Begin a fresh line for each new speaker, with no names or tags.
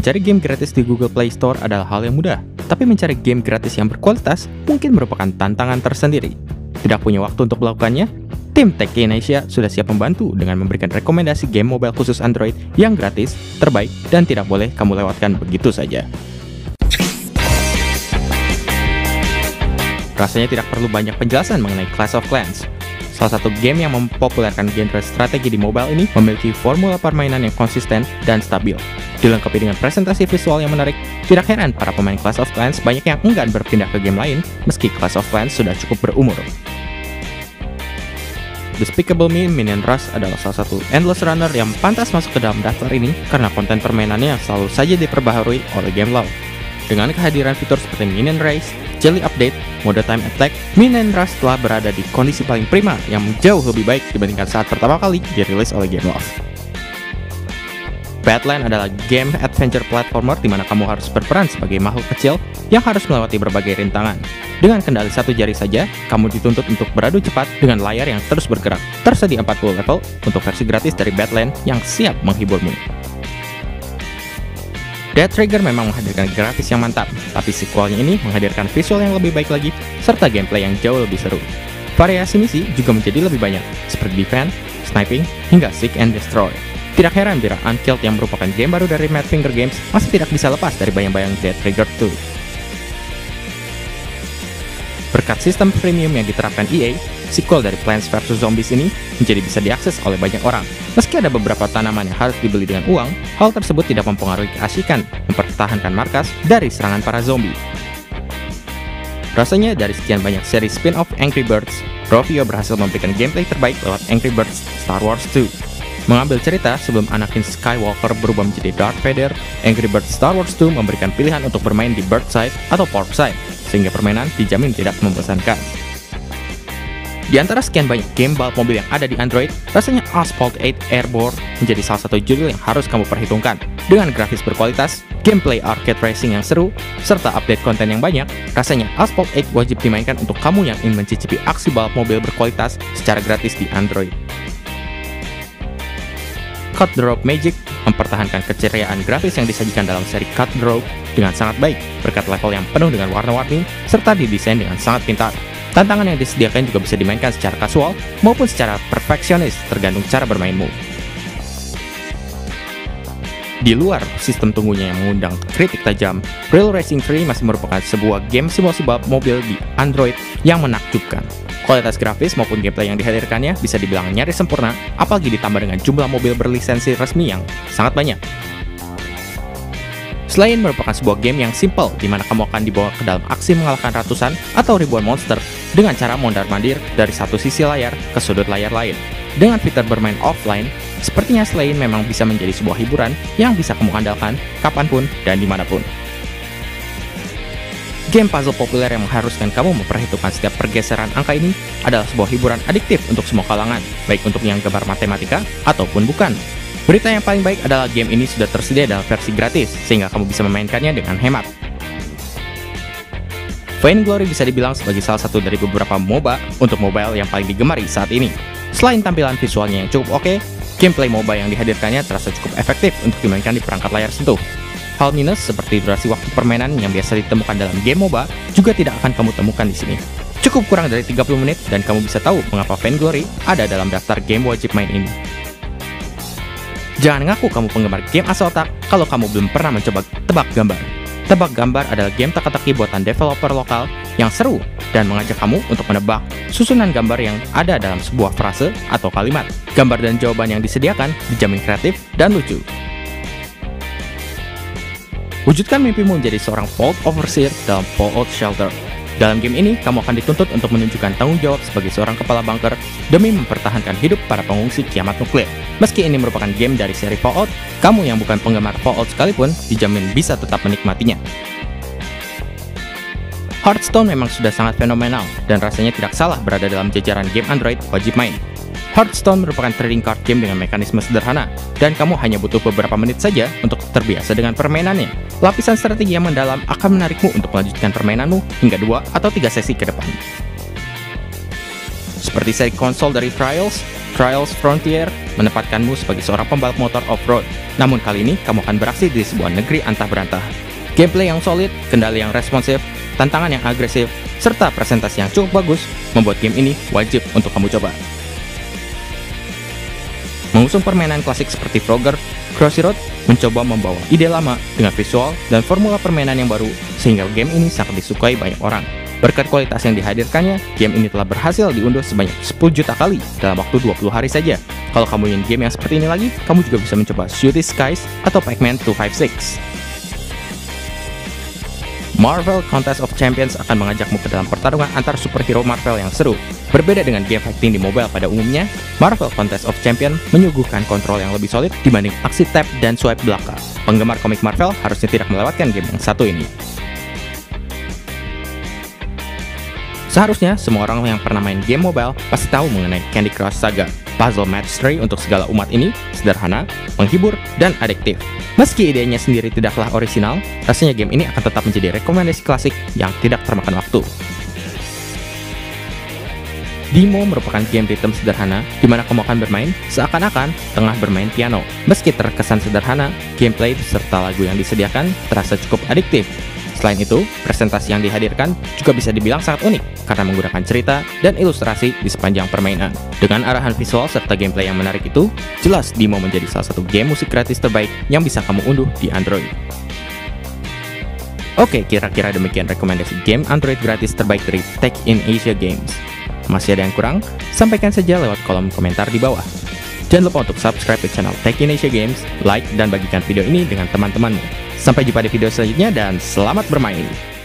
Mencari game gratis di Google Play Store adalah hal yang mudah, tapi mencari game gratis yang berkualitas mungkin merupakan tantangan tersendiri. Tidak punya waktu untuk melakukannya? Tim Techie Indonesia sudah siap membantu dengan memberikan rekomendasi game mobile khusus Android yang gratis, terbaik, dan tidak boleh kamu lewatkan begitu saja. Rasanya tidak perlu banyak penjelasan mengenai Clash of Clans. Salah satu game yang mempopulerkan genre strategi di mobile ini memiliki formula permainan yang konsisten dan stabil. Dilengkapi dengan presentasi visual yang menarik, tidak heran para pemain Clash of Clans banyak yang enggan berpindah ke game lain meski Clash of Clans sudah cukup berumur. Despicable Me Minion Rush adalah salah satu endless runner yang pantas masuk ke dalam daftar ini karena konten permainannya selalu saja diperbaharui oleh game laut. Dengan kehadiran fitur seperti Minion Race, Jelly Update, mode Time Attack, Minion Rush telah berada di kondisi paling prima yang jauh lebih baik dibandingkan saat pertama kali dirilis oleh Gameloft. Badland adalah game adventure platformer di mana kamu harus berperan sebagai makhluk kecil yang harus melewati berbagai rintangan. Dengan kendali satu jari saja, kamu dituntut untuk beradu cepat dengan layar yang terus bergerak. Tersedia 40 level untuk versi gratis dari Badland yang siap menghiburmu. Dead Trigger memang menghadirkan grafis yang mantap, tapi sequelnya ini menghadirkan visual yang lebih baik lagi, serta gameplay yang jauh lebih seru. Variasi misi juga menjadi lebih banyak, seperti defense, sniping, hingga seek and destroy. Tidak heran bila Unkilled yang merupakan game baru dari Madfinger Games masih tidak bisa lepas dari bayang-bayang Dead Trigger 2. Berkat sistem premium yang diterapkan EA, sequel dari Plants vs Zombies ini menjadi bisa diakses oleh banyak orang. Meski ada beberapa tanaman yang harus dibeli dengan uang, hal tersebut tidak mempengaruhi keasikan mempertahankan markas dari serangan para zombie. Rasanya dari sekian banyak seri spin-off Angry Birds, Rovio berhasil memberikan gameplay terbaik lewat Angry Birds Star Wars 2. Mengambil cerita sebelum Anakin Skywalker berubah menjadi Darth Vader, Angry Birds Star Wars 2 memberikan pilihan untuk bermain di Bird Side atau Pork Side, sehingga permainan dijamin tidak membosankan. Di antara sekian banyak game balap mobil yang ada di Android, rasanya Asphalt 8 Airborne menjadi salah satu judul yang harus kamu perhitungkan. Dengan grafis berkualitas, gameplay arcade racing yang seru, serta update konten yang banyak, rasanya Asphalt 8 wajib dimainkan untuk kamu yang ingin mencicipi aksi balap mobil berkualitas secara gratis di Android. Cut the Rope Magic mempertahankan keceriaan grafis yang disajikan dalam seri Cut the Rope dengan sangat baik, berkat level yang penuh dengan warna-warni, serta didesain dengan sangat pintar. Tantangan yang disediakan juga bisa dimainkan secara kasual maupun secara perfeksionis, tergantung cara bermainmu. Di luar sistem tunggunya yang mengundang kritik tajam, Real Racing 3 masih merupakan sebuah game simulasi balap mobil di Android yang menakjubkan. Kualitas grafis maupun gameplay yang dihadirkannya bisa dibilang nyaris sempurna, apalagi ditambah dengan jumlah mobil berlisensi resmi yang sangat banyak. Selain merupakan sebuah game yang simple, di mana kamu akan dibawa ke dalam aksi mengalahkan ratusan atau ribuan monster dengan cara mondar-mandir dari satu sisi layar ke sudut layar lain. Dengan fitur bermain offline, sepertinya Slain memang bisa menjadi sebuah hiburan yang bisa kamu andalkan kapanpun dan dimanapun. Game puzzle populer yang mengharuskan kamu memperhitungkan setiap pergeseran angka ini adalah sebuah hiburan adiktif untuk semua kalangan, baik untuk yang gemar matematika ataupun bukan. Berita yang paling baik adalah game ini sudah tersedia dalam versi gratis, sehingga kamu bisa memainkannya dengan hemat. Vainglory bisa dibilang sebagai salah satu dari beberapa MOBA untuk mobile yang paling digemari saat ini. Selain tampilan visualnya yang cukup oke, gameplay MOBA yang dihadirkannya terasa cukup efektif untuk dimainkan di perangkat layar sentuh. Hal minus seperti durasi waktu permainan yang biasa ditemukan dalam game MOBA juga tidak akan kamu temukan di sini. Cukup kurang dari 30 menit dan kamu bisa tahu mengapa Vainglory ada dalam daftar game wajib main ini. Jangan ngaku kamu penggemar game asal otak kalau kamu belum pernah mencoba Tebak Gambar. Tebak Gambar adalah game teka-teki buatan developer lokal yang seru dan mengajak kamu untuk menebak susunan gambar yang ada dalam sebuah frase atau kalimat. Gambar dan jawaban yang disediakan dijamin kreatif dan lucu. Wujudkan mimpimu menjadi seorang Vault Overseer dalam Fallout Shelter. Dalam game ini, kamu akan dituntut untuk menunjukkan tanggung jawab sebagai seorang kepala bunker demi mempertahankan hidup para pengungsi kiamat nuklir. Meski ini merupakan game dari seri Fallout, kamu yang bukan penggemar Fallout sekalipun dijamin bisa tetap menikmatinya. Hearthstone memang sudah sangat fenomenal dan rasanya tidak salah berada dalam jajaran game Android wajib main. Hearthstone merupakan trading card game dengan mekanisme sederhana, dan kamu hanya butuh beberapa menit saja untuk terbiasa dengan permainannya. Lapisan strategi yang mendalam akan menarikmu untuk melanjutkan permainanmu hingga 2 atau 3 sesi ke depan. Seperti seri konsol dari Trials, Trials Frontier menempatkanmu sebagai seorang pembalap motor off-road. Namun kali ini, kamu akan beraksi di sebuah negeri antah berantah. Gameplay yang solid, kendali yang responsif, tantangan yang agresif, serta presentasi yang cukup bagus membuat game ini wajib untuk kamu coba. Mengusung permainan klasik seperti Frogger, Crossy Road mencoba membawa ide lama dengan visual dan formula permainan yang baru sehingga game ini sangat disukai banyak orang. Berkat kualitas yang dihadirkannya, game ini telah berhasil diunduh sebanyak 10 juta kali dalam waktu 20 hari saja. Kalau kamu ingin game yang seperti ini lagi, kamu juga bisa mencoba Cities Skies atau Pac-Man 256. Marvel Contest of Champions akan mengajakmu ke dalam pertarungan antar superhero Marvel yang seru. Berbeda dengan game fighting di mobile pada umumnya, Marvel Contest of Champions menyuguhkan kontrol yang lebih solid dibanding aksi tap dan swipe belaka. Penggemar komik Marvel harusnya tidak melewatkan game yang satu ini. Seharusnya semua orang yang pernah main game mobile pasti tahu mengenai Candy Crush Saga. Puzzle match 3 untuk segala umat ini sederhana, menghibur, dan adiktif. Meski idenya sendiri tidaklah orisinal, rasanya game ini akan tetap menjadi rekomendasi klasik yang tidak termakan waktu. Demo merupakan game rhythm sederhana di mana kamu akan bermain seakan-akan tengah bermain piano. Meski terkesan sederhana, gameplay beserta lagu yang disediakan terasa cukup adiktif. Selain itu, presentasi yang dihadirkan juga bisa dibilang sangat unik karena menggunakan cerita dan ilustrasi di sepanjang permainan. Dengan arahan visual serta gameplay yang menarik itu, jelas Demo menjadi salah satu game musik gratis terbaik yang bisa kamu unduh di Android. Oke, kira-kira demikian rekomendasi game Android gratis terbaik dari Tech in Asia Games. Masih ada yang kurang? Sampaikan saja lewat kolom komentar di bawah. Jangan lupa untuk subscribe ke channel Tech in Asia Games, like, dan bagikan video ini dengan teman-temanmu. Sampai jumpa di video selanjutnya dan selamat bermain!